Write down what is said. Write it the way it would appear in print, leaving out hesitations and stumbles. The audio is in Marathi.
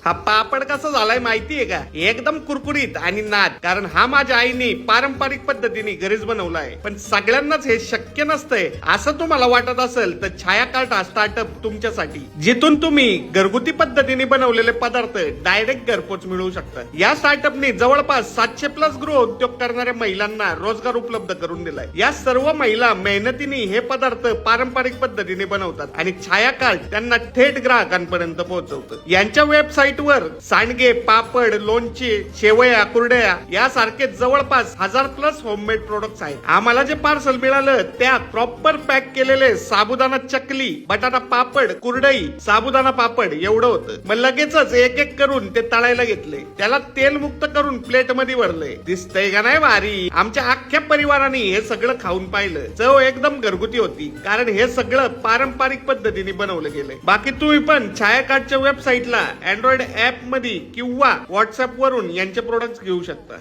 हा पापड कसा झालाय माहितीये का? एकदम कुरकुरीत आणि नाद. कारण हा माझ्या आईने पारंपरिक पद्धतीने घरीच बनवलाय. पण सगळ्यांनाच हे शक्य नसतंय असं तुम्हाला वाटत असेल तर छाया कार्ट हा स्टार्टअप तुमच्यासाठी, जिथून तुम्ही घरगुती पद्धतीने बनवलेले पदार्थ डायरेक्ट घरपोच मिळवू शकता. या स्टार्टअपने जवळपास 700+ गृह उद्योग करणाऱ्या महिलांना रोजगार उपलब्ध करून दिलाय. या सर्व महिला मेहनतीने हे पदार्थ पारंपरिक पद्धतीने बनवतात आणि छाया कार्ट त्यांना थेट ग्राहकांपर्यंत पोहोचवतं. यांच्या वेबसाईट वर सांडगे, पापड, लोणचे, शेवया, कुरड्या यासारखे जवळपास 1000+ होममेड प्रोडक्ट्स आहेत. आम्हाला जे पार्सल मिळालं त्यात प्रॉपर पॅक केलेले साबुदाणा चकली, बटाटा पापड, कुरडई, साबुदाणा पापड एवढं होतं. मग लगेचच एक एक करून ते तळायला घेतले, त्याला तेल मुक्त करून प्लेट मध्ये भरले. दिसतंय का नाही भारी? आमच्या अख्ख्या परिवाराने हे सगळं खाऊन पाहिलं. चव एकदम घरगुती होती, कारण हे सगळं पारंपरिक पद्धतीने बनवलं गेलंय. बाकी तुम्ही पण छाया कार्टच्या वेबसाईटला अँड्रॉइड ऍप मध्ये किंवा व्हॉट्सअप वरून यांचे प्रोडक्ट्स घेऊ शकता.